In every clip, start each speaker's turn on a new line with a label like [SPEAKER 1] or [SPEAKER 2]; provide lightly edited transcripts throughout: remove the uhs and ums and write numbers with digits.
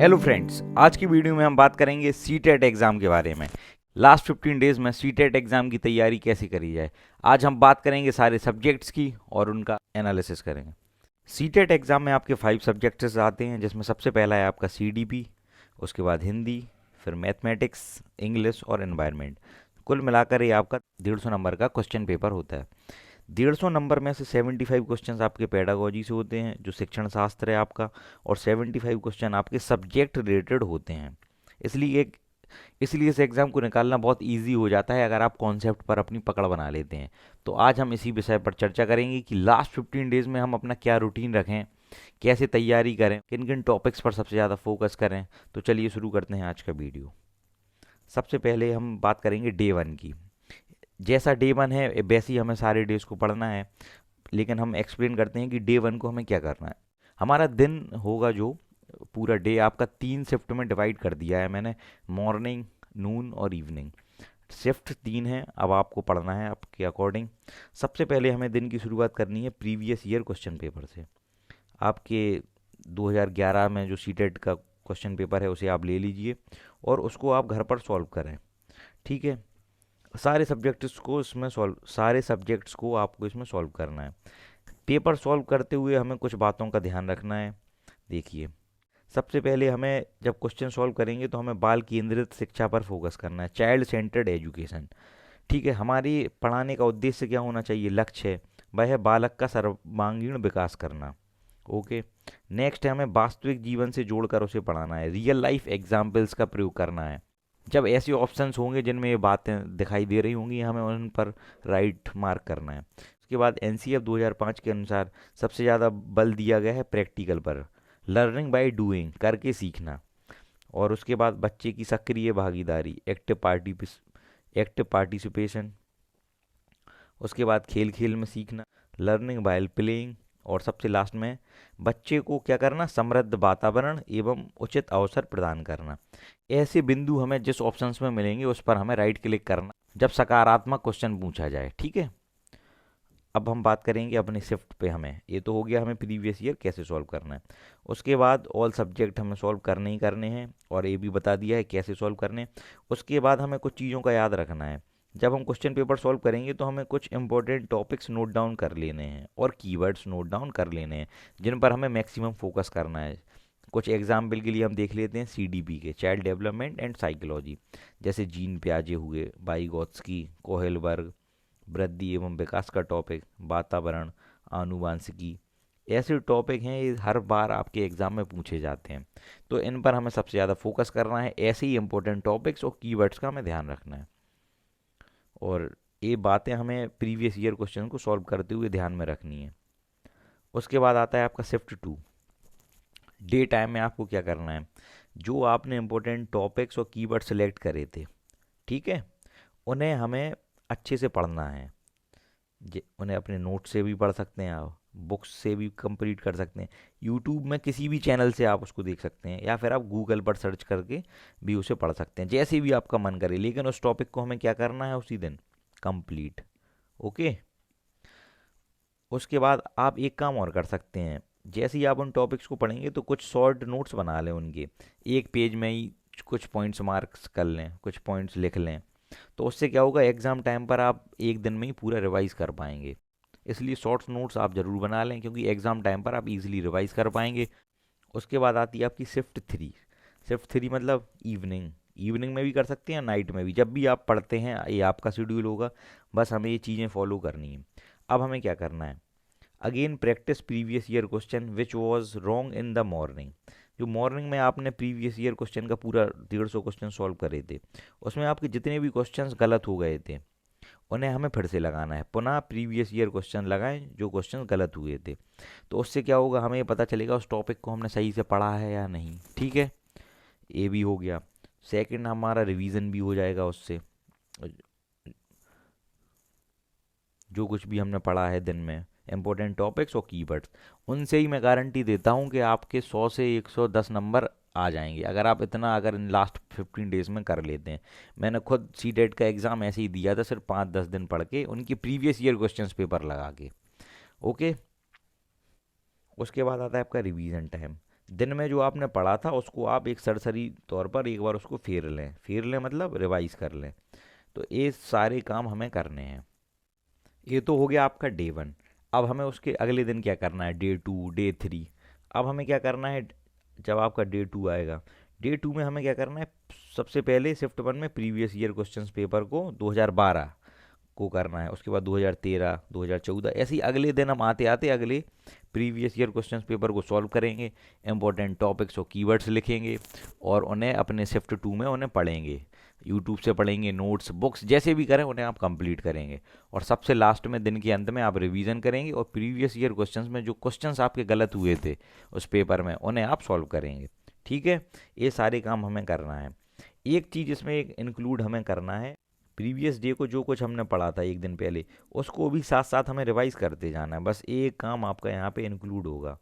[SPEAKER 1] Hello friends, आज की video में हम बात करेंगे सीटेट एग्ज़ाम के बारे में। लास्ट 15 डेज़ में सीटेट एग्ज़ाम की तैयारी कैसे करी जाए। आज हम बात करेंगे सारे सब्जेक्ट्स की और उनका एनालिसिस करेंगे। सीटेट एग्ज़ाम में आपके 5 सब्जेक्ट्स आते हैं, जिसमें सबसे पहला है आपका सीडीपी, उसके बाद हिंदी, फिर मैथमेटिक्स, इंग्लिश और एनवायरनमेंट। कुल मिलाकर ये आपका 150 नंबर का क्वेश्चन पेपर होता है। 150 नंबर में से 75 क्वेश्चंस आपके पेडागोजी से होते हैं, जो शिक्षण शास्त्र है आपका, और 75 क्वेश्चन आपके सब्जेक्ट रिलेटेड होते हैं। इसलिए इस एग्ज़ाम को निकालना बहुत इजी हो जाता है अगर आप कॉन्सेप्ट पर अपनी पकड़ बना लेते हैं। तो आज हम इसी विषय पर चर्चा करेंगे कि लास्ट 15 डेज़ में हम अपना क्या रूटीन रखें, कैसे तैयारी करें, किन किन टॉपिक्स पर सबसे ज़्यादा फोकस करें। तो चलिए शुरू करते हैं आज का वीडियो। सबसे पहले हम बात करेंगे डे 1 की। जैसा डे 1 है वैसे ही हमें सारे डेज को पढ़ना है, लेकिन हम एक्सप्लेन करते हैं कि डे 1 को हमें क्या करना है। हमारा दिन होगा जो पूरा डे आपका 3 शिफ्ट में डिवाइड कर दिया है मैंने, मॉर्निंग, नून और इवनिंग। शिफ्ट 3 है, अब आपको पढ़ना है आपके अकॉर्डिंग। सबसे पहले हमें दिन की शुरुआत करनी है प्रीवियस ईयर क्वेश्चन पेपर से। आपके 2011 में जो सीटेट का क्वेश्चन पेपर है उसे आप ले लीजिए और उसको आप घर पर सॉल्व करें। ठीक है, सारे सब्जेक्ट्स को आपको इसमें सॉल्व करना है। पेपर सॉल्व करते हुए हमें कुछ बातों का ध्यान रखना है। देखिए, सबसे पहले हमें जब क्वेश्चन सॉल्व करेंगे तो हमें बाल केंद्रित शिक्षा पर फोकस करना है, चाइल्ड सेंटर्ड एजुकेशन। ठीक है, हमारी पढ़ाने का उद्देश्य क्या होना चाहिए, लक्ष्य है वह है बालक का सर्वांगीण विकास करना। ओके, नेक्स्ट है हमें वास्तविक जीवन से जोड़कर उसे पढ़ाना है, रियल लाइफ एग्जाम्पल्स का प्रयोग करना है। जब ऐसे ऑप्शंस होंगे जिनमें ये बातें दिखाई दे रही होंगी, हमें उन पर राइट मार्क करना है। उसके बाद एनसीएफ 2005 के अनुसार सबसे ज़्यादा बल दिया गया है प्रैक्टिकल पर, लर्निंग बाय डूइंग, करके सीखना। और उसके बाद बच्चे की सक्रिय भागीदारी, एक्टिव पार्टिसिपेशन। उसके बाद खेल खेल में सीखना, लर्निंग बाय प्लेइंग। और सबसे लास्ट में बच्चे को क्या करना, समृद्ध वातावरण एवं उचित अवसर प्रदान करना। ऐसे बिंदु हमें जिस ऑप्शंस में मिलेंगे उस पर हमें राइट क्लिक करना जब सकारात्मक क्वेश्चन पूछा जाए। ठीक है, अब हम बात करेंगे अपने शिफ्ट पे। हमें ये तो हो गया हमें प्रीवियस ईयर कैसे सॉल्व करना है। उसके बाद ऑल सब्जेक्ट हमें सॉल्व करने ही करने हैं और ये भी बता दिया है कैसे सॉल्व करने हैं। उसके बाद हमें कुछ चीज़ों का याद रखना है। जब हम क्वेश्चन पेपर सॉल्व करेंगे तो हमें कुछ इंपॉर्टेंट टॉपिक्स नोट डाउन कर लेने हैं और कीवर्ड्स नोट डाउन कर लेने हैं जिन पर हमें मैक्सिमम फोकस करना है। कुछ एग्जाम्पल के लिए हम देख लेते हैं सीडीपी के, चाइल्ड डेवलपमेंट एंड साइकोलॉजी, जैसे जीन प्याजे हुए, वाइगोत्स्की, कोहेलबर्ग, वृद्धि एवं विकास का टॉपिक, वातावरण, आनुवांशिकी। ऐसे टॉपिक हैं ये हर बार आपके एग्ज़ाम में पूछे जाते हैं, तो इन पर हमें सबसे ज़्यादा फोकस करना है। ऐसे ही इंपॉर्टेंट टॉपिक्स और कीवर्ड्स का हमें ध्यान रखना है और ये बातें हमें प्रीवियस ईयर क्वेश्चन को सॉल्व करते हुए ध्यान में रखनी है। उसके बाद आता है आपका शिफ्ट 2। डे टाइम में आपको क्या करना है, जो आपने इंपॉर्टेंट टॉपिक्स और कीवर्ड सेलेक्ट करे थे, ठीक है, उन्हें हमें अच्छे से पढ़ना है। उन्हें अपने नोट से भी पढ़ सकते हैं आप, बुक्स से भी कंप्लीट कर सकते हैं, यूट्यूब में किसी भी चैनल से आप उसको देख सकते हैं, या फिर आप गूगल पर सर्च करके भी उसे पढ़ सकते हैं, जैसे भी आपका मन करे। लेकिन उस टॉपिक को हमें क्या करना है उसी दिन कंप्लीट। ओके, उसके बाद आप एक काम और कर सकते हैं, जैसे ही आप उन टॉपिक्स को पढ़ेंगे तो कुछ शॉर्ट नोट्स बना लें उनके, एक पेज में ही कुछ पॉइंट्स मार्क्स कर लें, कुछ पॉइंट्स लिख लें। तो उससे क्या होगा, एग्ज़ाम टाइम पर आप एक दिन में ही पूरा रिवाइज कर पाएंगे। इसलिए शॉर्ट्स नोट्स आप ज़रूर बना लें, क्योंकि एग्ज़ाम टाइम पर आप इजीली रिवाइज कर पाएंगे। उसके बाद आती है आपकी शिफ्ट 3। शिफ्ट 3 मतलब इवनिंग। इवनिंग में भी कर सकते हैं, नाइट में भी, जब भी आप पढ़ते हैं ये आपका शेड्यूल होगा। बस हमें ये चीज़ें फॉलो करनी है। अब हमें क्या करना है, again practice previous year question which was wrong in the morning. जो मॉर्निंग में आपने प्रीवियस ईयर क्वेश्चन का पूरा 150 क्वेश्चन सॉल्व करे थे, उसमें आपके जितने भी क्वेश्चंस गलत हो गए थे उन्हें हमें फिर से लगाना है। पुनः प्रीवियस ईयर क्वेश्चन लगाएं जो क्वेश्चन गलत हुए थे। तो उससे क्या होगा, हमें ये पता चलेगा उस टॉपिक को हमने सही से पढ़ा है या नहीं। ठीक है, ये भी हो गया। सेकंड, हमारा रिवीजन भी हो जाएगा उससे, जो कुछ भी हमने पढ़ा है दिन में, इंपॉर्टेंट टॉपिक्स और कीवर्ड्स, उनसे ही मैं गारंटी देता हूँ कि आपके 100 से 110 नंबर आ जाएंगे, अगर इन लास्ट 15 डेज में कर लेते हैं। मैंने खुद सी टेट का एग्ज़ाम ऐसे ही दिया था, सिर्फ 5-10 दिन पढ़ के उनकी प्रीवियस ईयर क्वेश्चंस पेपर लगा के। ओके, उसके बाद आता है आपका रिवीजन टाइम। दिन में जो आपने पढ़ा था उसको आप एक सरसरी तौर पर एक बार उसको फेर लें मतलब रिवाइज कर लें। तो ये सारे काम हमें करने हैं। ये तो हो गया आपका डे 1। अब हमें उसके अगले दिन क्या करना है, डे 2 डे 3। अब हमें क्या करना है, जब आपका डे 2 आएगा, डे 2 में हमें क्या करना है, सबसे पहले शिफ्ट 1 में प्रीवियस ईयर क्वेश्चंस पेपर को 2012 को करना है, उसके बाद 2013 2014 ऐसे ही अगले दिन हम आते आते अगले प्रीवियस ईयर क्वेश्चंस पेपर को सॉल्व करेंगे, इंपॉर्टेंट टॉपिक्स और कीवर्ड्स लिखेंगे और उन्हें अपने शिफ्ट 2 में उन्हें पढ़ेंगे, यूट्यूब से पढ़ेंगे, नोट्स बुक्स जैसे भी करें उन्हें आप कंप्लीट करेंगे। और सबसे लास्ट में दिन के अंत में आप रिवीजन करेंगे और प्रीवियस ईयर क्वेश्चंस में जो क्वेश्चंस आपके गलत हुए थे उस पेपर में उन्हें आप सॉल्व करेंगे। ठीक है, ये सारे काम हमें करना है। एक चीज़ इसमें एक इंक्लूड हमें करना है, प्रीवियस डे को जो कुछ हमने पढ़ा था एक दिन पहले उसको भी साथ साथ हमें रिवाइज करते जाना है, बस एक काम आपका यहाँ पे इंक्लूड होगा।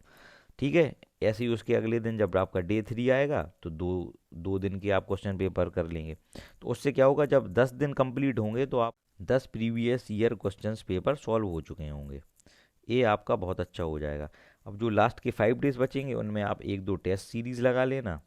[SPEAKER 1] ठीक है, ऐसे ही उसके अगले दिन जब आपका डे 3 आएगा तो दो दो दिन के आप क्वेश्चन पेपर कर लेंगे। तो उससे क्या होगा, जब 10 दिन कंप्लीट होंगे तो आप 10 previous year questions paper solve हो चुके होंगे। ये आपका बहुत अच्छा हो जाएगा। अब जो लास्ट के 5 डेज बचेंगे उनमें आप 1-2 टेस्ट सीरीज लगा लेना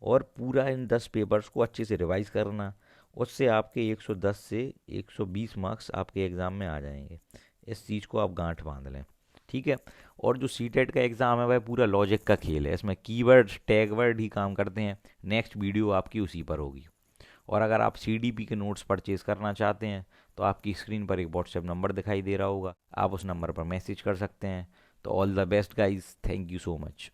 [SPEAKER 1] और पूरा इन 10 पेपर्स को अच्छे से रिवाइज करना। उससे आपके 110 से 120 मार्क्स आपके एग्ज़ाम में आ जाएंगे। इस चीज़ को आप गांठ बांध लें। ठीक है, और जो सीटेट का एग्ज़ाम है वह पूरा लॉजिक का खेल है, इसमें कीवर्ड टैग वर्ड ही काम करते हैं। नेक्स्ट वीडियो आपकी उसी पर होगी। और अगर आप सीडीपी के नोट्स परचेज़ करना चाहते हैं तो आपकी स्क्रीन पर एक व्हाट्सएप नंबर दिखाई दे रहा होगा, आप उस नंबर पर मैसेज कर सकते हैं। तो all the best guys, thank you so much.